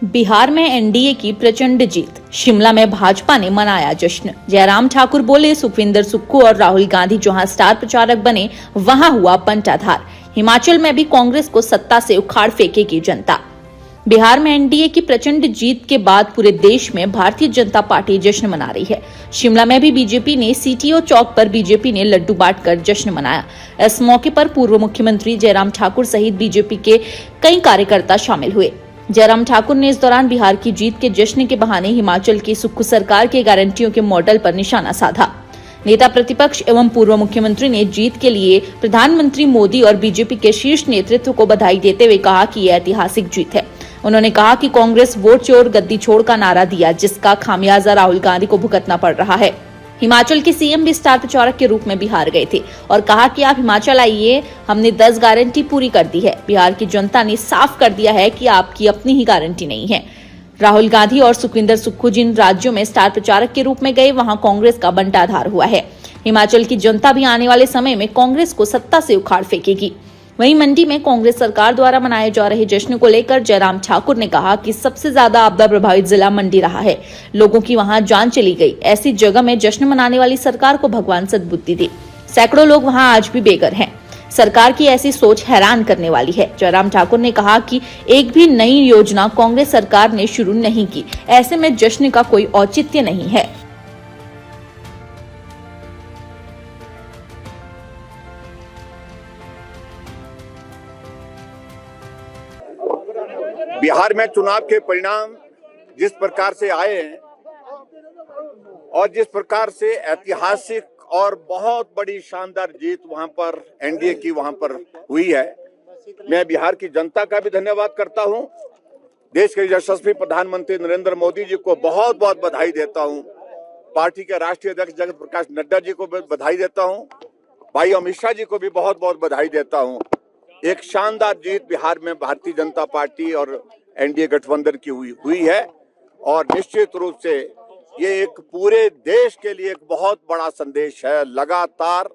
बिहार में एनडीए की प्रचंड जीत, शिमला में भाजपा ने मनाया जश्न। जयराम ठाकुर बोले, सुखविंदर सुक्खू और राहुल गांधी जहां स्टार प्रचारक बने वहां हुआ बंटाधार। हिमाचल में भी कांग्रेस को सत्ता से उखाड़ फेंकेगी जनता। बिहार में एनडीए की प्रचंड जीत के बाद पूरे देश में भारतीय जनता पार्टी जश्न मना रही है। शिमला में भी बीजेपी ने सीटीओ चौक पर बीजेपी ने लड्डू बांटकर जश्न मनाया। इस मौके पर पूर्व मुख्यमंत्री जयराम ठाकुर सहित बीजेपी के कई कार्यकर्ता शामिल हुए। जयराम ठाकुर ने इस दौरान बिहार की जीत के जश्न के बहाने हिमाचल की सुक्खू सरकार के गारंटियों के मॉडल पर निशाना साधा। नेता प्रतिपक्ष एवं पूर्व मुख्यमंत्री ने जीत के लिए प्रधानमंत्री मोदी और बीजेपी के शीर्ष नेतृत्व को बधाई देते हुए कहा कि यह ऐतिहासिक जीत है। उन्होंने कहा कि कांग्रेस वोट चोर गद्दी छोड़ का नारा दिया, जिसका खामियाजा राहुल गांधी को भुगतना पड़ रहा है। हिमाचल के सीएम भी स्टार प्रचारक के रूप में बिहार गए थे और कहा कि आप हिमाचल आइए, हमने 10 गारंटी पूरी कर दी है। बिहार की जनता ने साफ कर दिया है कि आपकी अपनी ही गारंटी नहीं है। राहुल गांधी और सुखविंदर सुक्खू जिन राज्यों में स्टार प्रचारक के रूप में गए, वहां कांग्रेस का बंटाधार हुआ है। हिमाचल की जनता भी आने वाले समय में कांग्रेस को सत्ता से उखाड़ फेंकेगी। वहीं मंडी में कांग्रेस सरकार द्वारा मनाए जा रहे जश्न को लेकर जयराम ठाकुर ने कहा कि सबसे ज्यादा आपदा प्रभावित जिला मंडी रहा है। लोगों की वहां जान चली गई। ऐसी जगह में जश्न मनाने वाली सरकार को भगवान सद्बुद्धि दे। सैकड़ों लोग वहां आज भी बेघर हैं। सरकार की ऐसी सोच हैरान करने वाली है। जयराम ठाकुर ने कहा कि एक भी नई योजना कांग्रेस सरकार ने शुरू नहीं की, ऐसे में जश्न का कोई औचित्य नहीं है। बिहार में चुनाव के परिणाम जिस प्रकार से आए हैं और जिस प्रकार से ऐतिहासिक और बहुत बड़ी शानदार जीत वहां पर एनडीए की वहां पर हुई है, मैं बिहार की जनता का भी धन्यवाद करता हूं। देश के यशस्वी प्रधानमंत्री नरेंद्र मोदी जी को बहुत बहुत बधाई देता हूं। पार्टी के राष्ट्रीय अध्यक्ष जगत प्रकाश नड्डा जी को बधाई देता हूं। भाई अमित शाह जी को भी बहुत बहुत बधाई देता हूं। एक शानदार जीत बिहार में भारतीय जनता पार्टी और एनडीए गठबंधन की हुई है और निश्चित रूप से ये एक पूरे देश के लिए एक बहुत बड़ा संदेश है। लगातार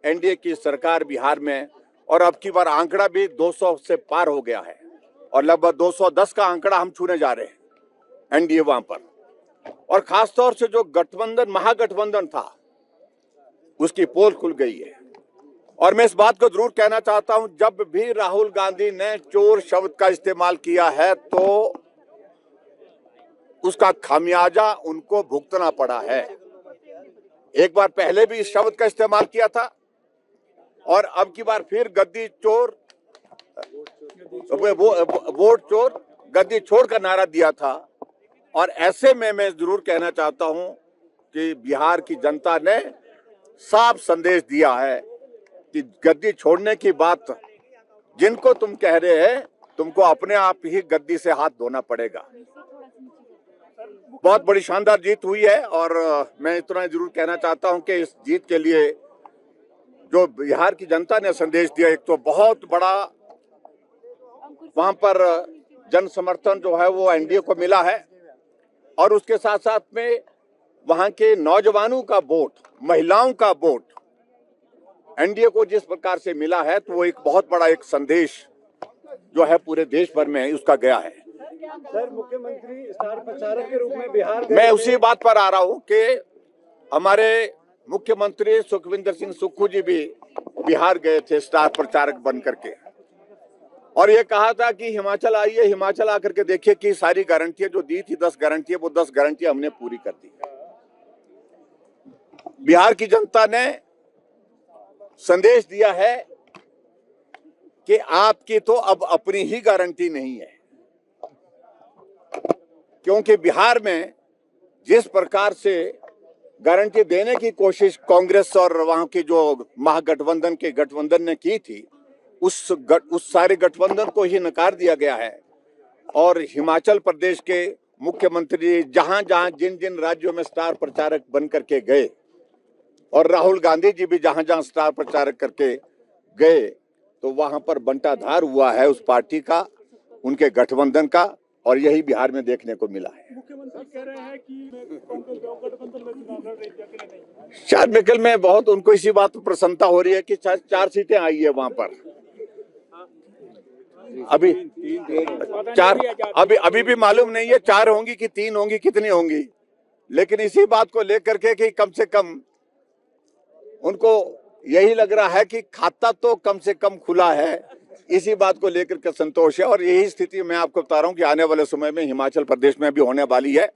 एनडीए की सरकार बिहार में, और अब की बार आंकड़ा भी 200 से पार हो गया है और लगभग 210 का आंकड़ा हम छूने जा रहे हैं एनडीए वहां पर। और खासतौर से जो गठबंधन महागठबंधन था उसकी पोल खुल गई है। और मैं इस बात को जरूर कहना चाहता हूं, जब भी राहुल गांधी ने चोर शब्द का इस्तेमाल किया है तो उसका खामियाजा उनको भुगतना पड़ा है। एक बार पहले भी इस शब्द का इस्तेमाल किया था और अब की बार फिर गद्दी चोर वोट चोर गद्दी छोड़ का नारा दिया था। और ऐसे में मैं जरूर कहना चाहता हूं कि बिहार की जनता ने साफ संदेश दिया है कि गद्दी छोड़ने की बात जिनको तुम कह रहे हैं, तुमको अपने आप ही गद्दी से हाथ धोना पड़ेगा। बहुत बड़ी शानदार जीत हुई है और मैं इतना जरूर कहना चाहता हूं कि इस जीत के लिए जो बिहार की जनता ने संदेश दिया, एक तो बहुत बड़ा वहां पर जन समर्थन जो है वो एनडीए को मिला है और उसके साथ साथ में वहां के नौजवानों का वोट, महिलाओं का वोट एनडीए को जिस प्रकार से मिला है, तो वो एक बहुत बड़ा एक संदेश जो है पूरे देश भर में उसका गया है। सर, मुख्यमंत्री स्टार प्रचारक के रूप में बिहार मैं उसी बात पर आ रहा हूं कि हमारे मुख्यमंत्री सुखविंदर सिंह सुक्खू जी भी बिहार गए थे स्टार प्रचारक बन करके और ये कहा था कि हिमाचल आइए, हिमाचल आकर के देखिए कि सारी गारंटियां जो दी थी 10 गारंटियां, वो 10 गारंटियां हमने पूरी कर दी। बिहार की जनता ने संदेश दिया है कि आपकी तो अब अपनी ही गारंटी नहीं है, क्योंकि बिहार में जिस प्रकार से गारंटी देने की कोशिश कांग्रेस और वहां की जो गठबंधन ने की थी, उस सारे गठबंधन को ही नकार दिया गया है। और हिमाचल प्रदेश के मुख्यमंत्री जहां जिन जिन राज्यों में स्टार प्रचारक बन करके गए और राहुल गांधी जी भी जहां स्टार प्रचारक करके गए, तो वहां पर बंटाधार हुआ है उस पार्टी का, उनके गठबंधन का, और यही बिहार में देखने को मिला है। मुख्यमंत्री कह रहे हैं कि गठबंधन में चुनाव लड़ रही है कि नहीं? शायद निकल में बहुत उनको इसी बात पर प्रसन्नता हो रही है कि 4 सीटें आई है वहां पर। अभी चार, अभी भी मालूम नहीं है 4 होंगी कि 3 होंगी, कितनी होंगी, लेकिन इसी बात को लेकर के कि कम से कम उनको यही लग रहा है कि खाता तो कम से कम खुला है, इसी बात को लेकर के संतोष है। और यही स्थिति मैं आपको बता रहा हूं कि आने वाले समय में हिमाचल प्रदेश में भी होने वाली है।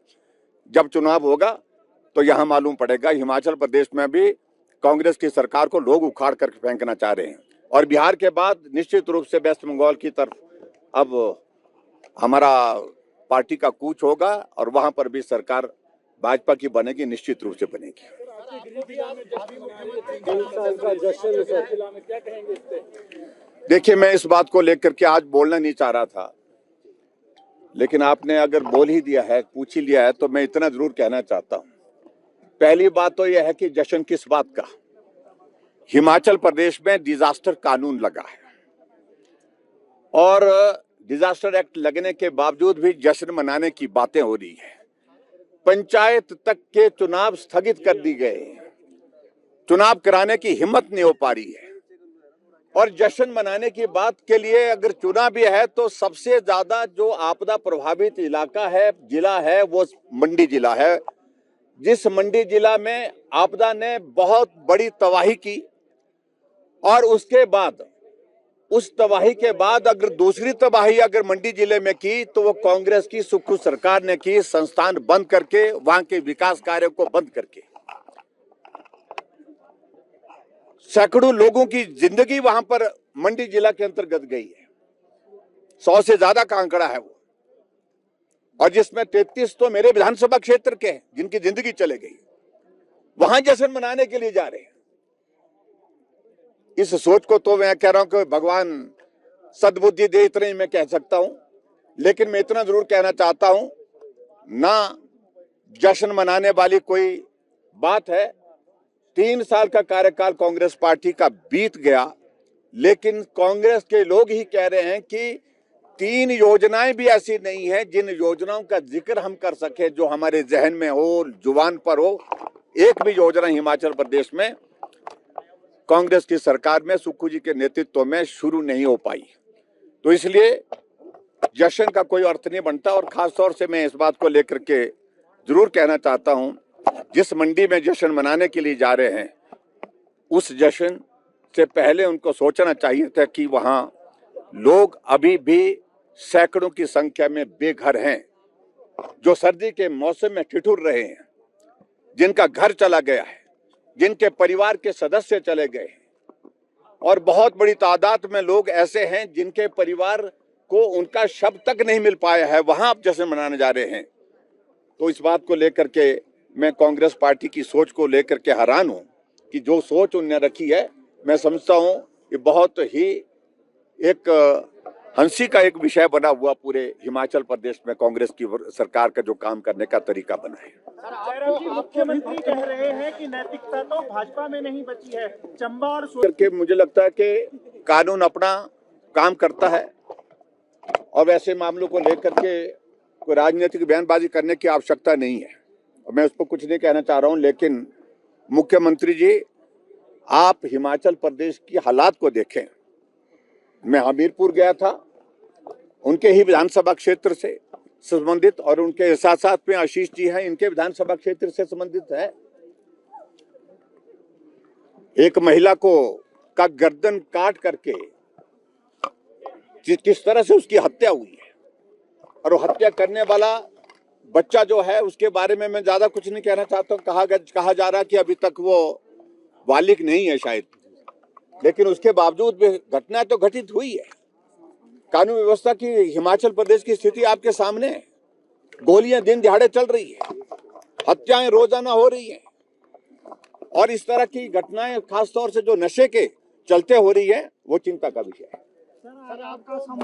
जब चुनाव होगा तो यहां मालूम पड़ेगा। हिमाचल प्रदेश में भी कांग्रेस की सरकार को लोग उखाड़ कर फेंकना चाह रहे हैं, और बिहार के बाद निश्चित रूप से वेस्ट बंगाल की तरफ अब हमारा पार्टी का कूच होगा, और वहां पर भी सरकार भाजपा की बनेगी, निश्चित रूप से बनेगी। देखिए, मैं इस बात को लेकर के आज बोलना नहीं चाह रहा था, लेकिन आपने अगर बोल ही दिया है, पूछ ही लिया है, तो मैं इतना जरूर कहना चाहता हूं। पहली बात तो यह है कि जश्न किस बात का। हिमाचल प्रदेश में डिजास्टर कानून लगा है, और डिजास्टर एक्ट लगने के बावजूद भी जश्न मनाने की बातें हो रही है। पंचायत तक के चुनाव स्थगित कर दी गए, चुनाव कराने की हिम्मत नहीं हो पा रही है। और जश्न मनाने की बात के लिए अगर चुना भी है तो सबसे ज्यादा जो आपदा प्रभावित इलाका है, जिला है, वो मंडी जिला है, जिस मंडी जिला में आपदा ने बहुत बड़ी तबाही की। और उसके बाद, उस तबाही के बाद अगर दूसरी तबाही अगर मंडी जिले में की तो वो कांग्रेस की सुक्खू सरकार ने की, संस्थान बंद करके, वहां के विकास कार्यों को बंद करके। सैकड़ों लोगों की जिंदगी वहां पर मंडी जिला के अंतर्गत गई है। 100 से ज्यादा का आंकड़ा है वो, और जिसमें 33 तो मेरे विधानसभा क्षेत्र के हैं जिनकी जिंदगी चले गई। वहां जश्न मनाने के लिए जा रहे हैं। इस सोच को तो मैं कह रहा हूं कि भगवान सद्बुद्धि दे, इतना ही मैं कह सकता हूं। लेकिन मैं इतना जरूर कहना चाहता हूं, ना जश्न मनाने वाली कोई बात है। 3 साल का कार्यकाल कांग्रेस पार्टी का बीत गया, लेकिन कांग्रेस के लोग ही कह रहे हैं कि 3 योजनाएं भी ऐसी नहीं है जिन योजनाओं का जिक्र हम कर सके, जो हमारे जहन में हो, जुबान पर हो। एक भी योजना हिमाचल प्रदेश में कांग्रेस की सरकार में सुक्खू जी के नेतृत्व में शुरू नहीं हो पाई। तो इसलिए जश्न का कोई अर्थ नहीं बनता। और खास तौर से मैं इस बात को लेकर के जरूर कहना चाहता हूं, जिस मंडी में जश्न मनाने के लिए जा रहे हैं, उस जश्न से पहले उनको सोचना चाहिए था कि वहां लोग अभी भी सैकड़ों की संख्या में बेघर हैं, जो सर्दी के मौसम में ठिठुर रहे हैं, जिनका घर चला गया है, जिनके परिवार के सदस्य चले गए हैं, और बहुत बड़ी तादाद में लोग ऐसे हैं जिनके परिवार को उनका शव तक नहीं मिल पाया है। वहां आप जश्न मनाने जा रहे हैं। तो इस बात को लेकर के मैं कांग्रेस पार्टी की सोच को लेकर के हैरान हूं कि जो सोच उन्होंने रखी है, मैं समझता हूं ये बहुत ही एक हंसी का एक विषय बना हुआ पूरे हिमाचल प्रदेश में कांग्रेस की सरकार का जो काम करने का तरीका बना है। मुख्यमंत्री कह रहे हैं कि नैतिकता तो भाजपा में नहीं बची है। चंबा और करके मुझे लगता है कि कानून अपना काम करता है, और वैसे मामलों को लेकर के कोई राजनीतिक बयानबाजी करने की आवश्यकता नहीं है। और मैं उस पर कुछ नहीं कहना चाह रहा हूं, लेकिन मुख्यमंत्री जी, आप हिमाचल प्रदेश की हालात को देखें। मैं हमीरपुर गया था, उनके ही विधानसभा क्षेत्र से संबंधित, और उनके साथ साथ में आशीष जी हैं, इनके विधानसभा क्षेत्र से संबंधित है। एक महिला को का गर्दन काट करके किस तरह से उसकी हत्या हुई है, और वो हत्या करने वाला बच्चा जो है उसके बारे में मैं ज्यादा कुछ नहीं कहना चाहता हूँ। कहा जा रहा है कि अभी तक वो बालिग नहीं है शायद, लेकिन उसके बावजूद भी घटना तो घटित हुई है। कानून व्यवस्था की हिमाचल प्रदेश की स्थिति आपके सामने है। गोलियां दिन दिहाड़े चल रही है, हत्याएं रोजाना हो रही हैं, और इस तरह की घटनाएं खासतौर से जो नशे के चलते हो रही है, वो चिंता का विषय है।